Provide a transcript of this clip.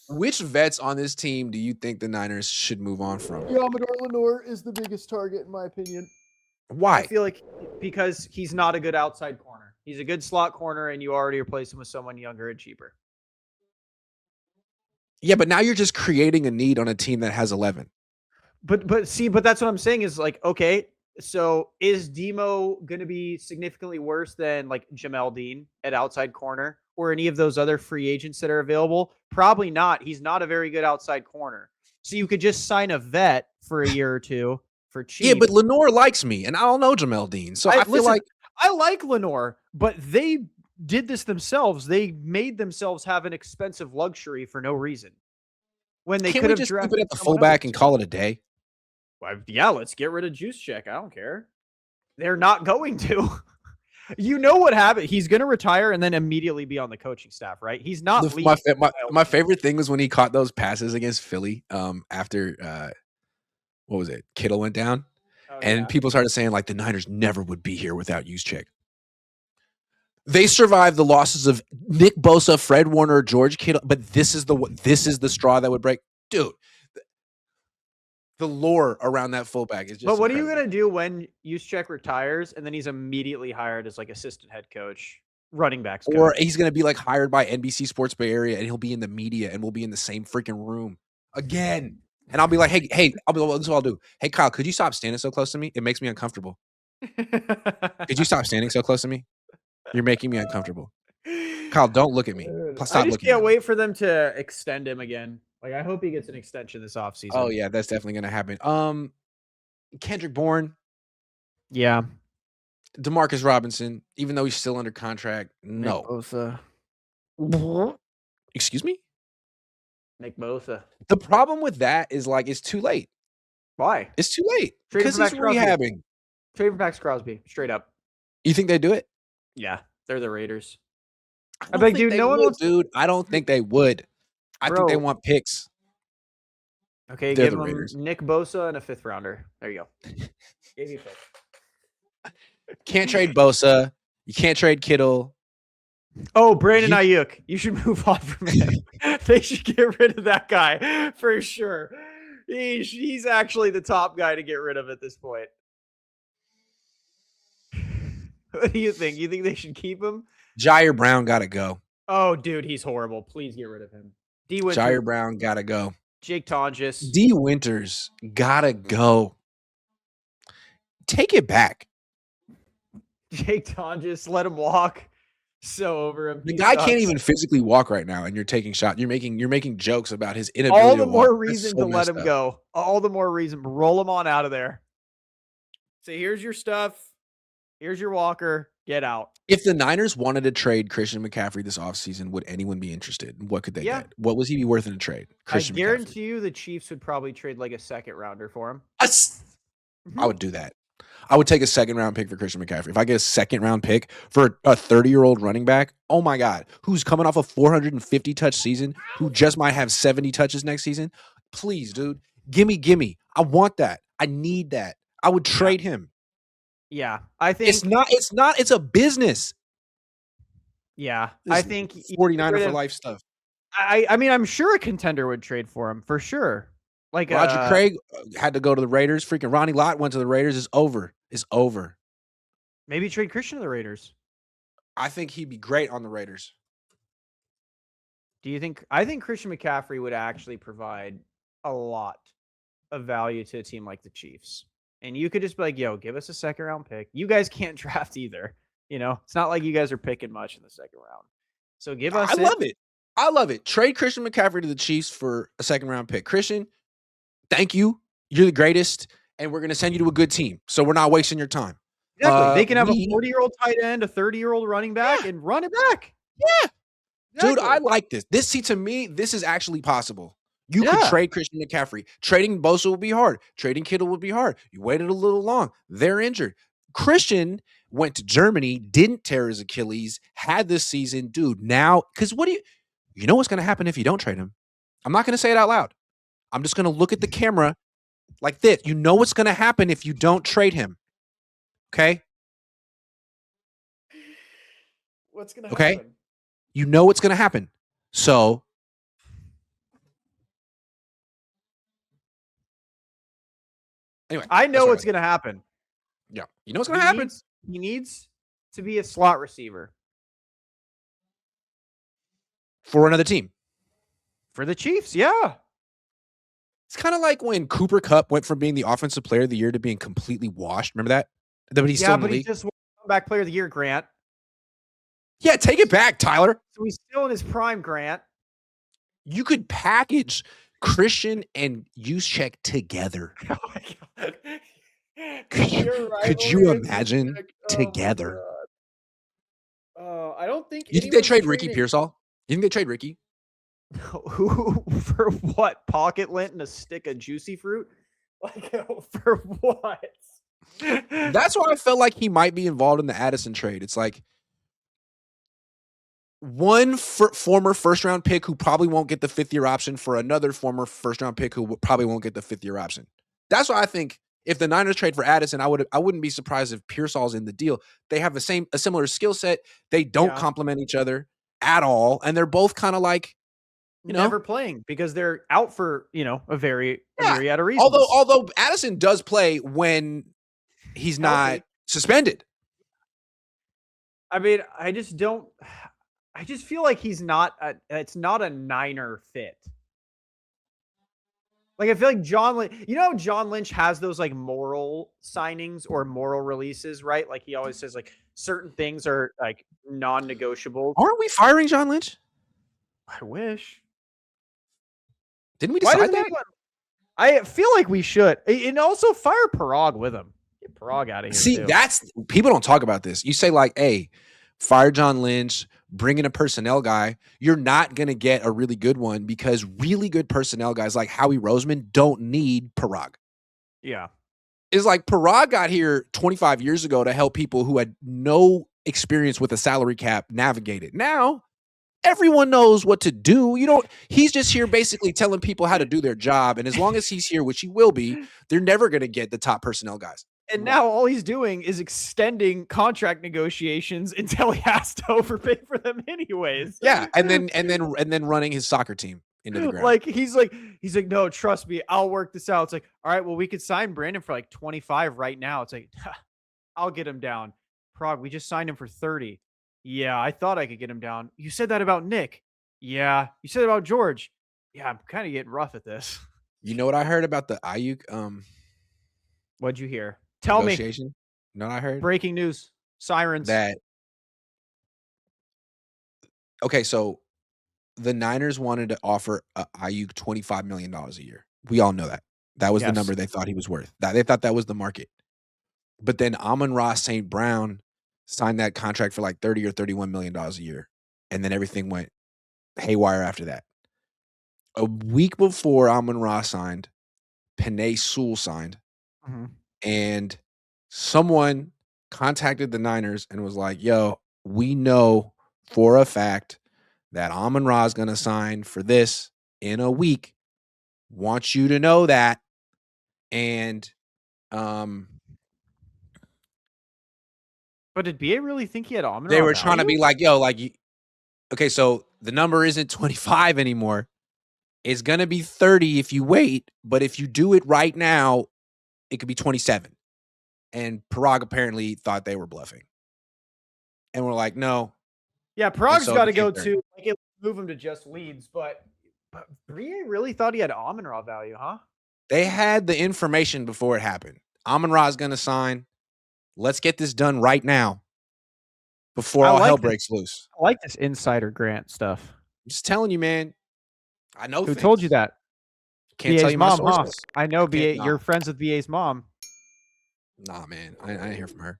Which vets on this team do you think the Niners should move on from? Commodore Lenore is the biggest target, in my opinion. Why? I feel like because he's not a good outside corner. He's a good slot corner, and you already replace him with someone younger and cheaper. Yeah, but now you're just creating a need on a team that has 11. But that's what I'm saying is like, okay, so is Demo going to be significantly worse than like Jamel Dean at outside corner or any of those other free agents that are available? Probably not. He's not a very good outside corner. So you could just sign a vet for a year or two for cheap. Yeah, but Lenore likes me, and I don't know Jamel Dean. So I feel like I like Lenore, but they did this themselves. They made themselves have an expensive luxury for no reason. When they could have just drafted keep it at the fullback and call it a day. Well, yeah, let's get rid of Juszczyk. I don't care. They're not going to. You know what happened? He's going to retire and then immediately be on the coaching staff, right? He's not. My favorite thing was when he caught those passes against Philly after what was it? Kittle went down. And people started saying like the Niners never would be here without Juszczyk. They survived the losses of Nick Bosa, Fred Warner, George Kittle, but this is the straw that would break. Dude, the lore around that fullback is just. But what are you gonna do when Juszczyk retires and then he's immediately hired as like assistant head coach, running backs coach? Or he's gonna be like hired by NBC Sports Bay Area and he'll be in the media and we'll be in the same freaking room again. And I'll be like, hey, this is what I'll do. Hey, Kyle, could you stop standing so close to me? It makes me uncomfortable. Could you stop standing so close to me? You're making me uncomfortable. Kyle, don't look at me. I just can't wait for them to extend him again. Like, I hope he gets an extension this offseason. Oh, yeah, that's definitely going to happen. Kendrick Bourne. Yeah. DeMarcus Robinson, even though he's still under contract, no. Bosa. Excuse me? Nick Bosa. The problem with that is, like, it's too late. Why? It's too late. Because he's rehabbing. Trade for Max Crosby, straight up. You think they do it? Yeah, they're the Raiders. I think dude. I don't think they would. I think they want picks. Okay, give them Nick Bosa and a 5th rounder. There you go. Gave you 5th. Can't trade Bosa. You can't trade Kittle. Oh, Brandon Aayuk. You should move on from him. They should get rid of that guy for sure. He's actually the top guy to get rid of at this point. What do you think? You think they should keep him? Jair Brown got to go. Oh, dude, he's horrible. Please get rid of him. D. Winters. Jair Brown got to go. Jake Tonjes. D. Winters got to go. Take it back. Jake Tonjes, let him walk. So over him. The guy can't even physically walk right now, and you're taking shots. You're making jokes about his inability to walk. All the more reason to let him go. All the more reason. Roll him on out of there. Say, here's your stuff. Here's your walker. Get out. If the Niners wanted to trade Christian McCaffrey this offseason, would anyone be interested? What could they get? What was he be worth in a trade? I guarantee you the Chiefs would probably trade like a 2nd rounder for him. I would do that. I would take a 2nd round pick for Christian McCaffrey. If I get a 2nd round pick for a 30-year-old running back, oh my God, who's coming off a 450 touch season, who just might have 70 touches next season, please, dude, gimme. I want that. I need that. I would trade him. Yeah, I think it's a business. Yeah, I think 49er for life stuff. I mean, I'm sure a contender would trade for him for sure. Like Roger Craig had to go to the Raiders. Freaking Ronnie Lott went to the Raiders. It's over. Maybe trade Christian to the Raiders. I think he'd be great on the Raiders. Do you think? I think Christian McCaffrey would actually provide a lot of value to a team like the Chiefs. And you could just be like, yo, give us a 2nd round pick. You guys can't draft either. You know, it's not like you guys are picking much in the 2nd round. So give us I love it. Trade Christian McCaffrey to the Chiefs for a 2nd round pick. Christian, thank you. You're the greatest. And we're going to send you to a good team. So we're not wasting your time. Exactly. They can have a 40-year-old tight end, a 30-year-old running back, and run it back. Yeah. Exactly. Dude, I like this. To me, this is actually possible. You could trade Christian McCaffrey. Trading Bosa would be hard. Trading Kittle would be hard. You waited a little long. They're injured. Christian went to Germany, didn't tear his Achilles, had this season. Dude, now, because you know what's going to happen if you don't trade him? I'm not going to say it out loud. I'm just going to look at the camera like this. You know what's going to happen if you don't trade him. Okay? What's going to happen? You know what's going to happen. So Anyway, I know what's going to happen. Yeah. You know what's going to happen? He needs to be a slot receiver. For another team. For the Chiefs, yeah. It's kind of like when Cooper Kupp went from being the offensive player of the year to being completely washed. Remember that? But he's still in the league. He just won comeback player of the year, Grant. Yeah, take it back, Tyler. So he's still in his prime, Grant. You could package Christian and Juszczyk together. Oh my God. Could you imagine together? I don't think. You think they trade Ricky Pearsall? You think they trade Ricky? Who for what? Pocket lint and a stick of juicy fruit? Like for what? That's why I felt like he might be involved in the Addison trade. It's like one former first-round pick who probably won't get the fifth-year option for another former first-round pick who probably won't get the fifth-year option. That's why I think if the Niners trade for Addison, I wouldn't be surprised if Pearsall's in the deal. They have a similar skill set. They don't complement each other at all, and they're both kind of like never playing because they're out for a myriad of reasons. Although Addison does play when he's not suspended. I mean, I just feel like he's not. It's not a Niner fit. Like I feel like John Lynch has those like moral signings or moral releases, right? Like he always says like certain things are like non-negotiable. Aren't we firing John Lynch? I wish. Didn't we decide that? I feel like we should. And also fire Parag with him. Get Parag out of here. See, that's people don't talk about this. You say like, hey, fire John Lynch, bring in a personnel guy. You're not going to get a really good one because really good personnel guys like Howie Roseman don't need Parag. Yeah. It's like Parag got here 25 years ago to help people who had no experience with a salary cap navigate it. Now, everyone knows what to do. He's just here basically telling people how to do their job. And as long as he's here, which he will be, they're never going to get the top personnel guys. And now all he's doing is extending contract negotiations until he has to overpay for them anyways. Yeah. And then running his soccer team into the ground. Like, he's like, no, trust me, I'll work this out. It's like, all right, well, we could sign Brandon for like 25 right now. It's like, I'll get him down. Prague, we just signed him for 30. Yeah, I thought I could get him down. You said that about Nick. Yeah. You said about George. Yeah, I'm kind of getting rough at this. You know what I heard about the Aayuk What'd you hear? Tell me. You know what I heard? Breaking news. Sirens. Okay, so the Niners wanted to offer Aayuk $25 million a year. We all know that. That was the number they thought he was worth. They thought that was the market. But then Amon-Ra St. Brown signed that contract for like $30 or $31 million a year. And then everything went haywire after that. A week before Amon-Ra signed, Penei Sewell signed. Mm-hmm. And someone contacted the Niners and was like, yo, we know for a fact that Amon-Ra is going to sign for this in a week. Want you to know that. And but did BA really think he had Amon-Ra? They were trying to be like, yo, like, okay, so the number isn't 25 anymore. It's going to be 30 if you wait, but if you do it right now, it could be 27. And Parag apparently thought they were bluffing. And we're like, no. Yeah, Parag's got to go too. Like, move him to just leads, but Brie really thought he had Amon-Ra value, huh? They had the information before it happened. Amon-Ra is going to sign. Let's get this done right now before all hell breaks loose. I like this insider Grant stuff. I'm just telling you, man. I know. Who told you that? Can't tell you my sources. I know BA. You're friends with BA's mom. Nah, man. I didn't hear from her.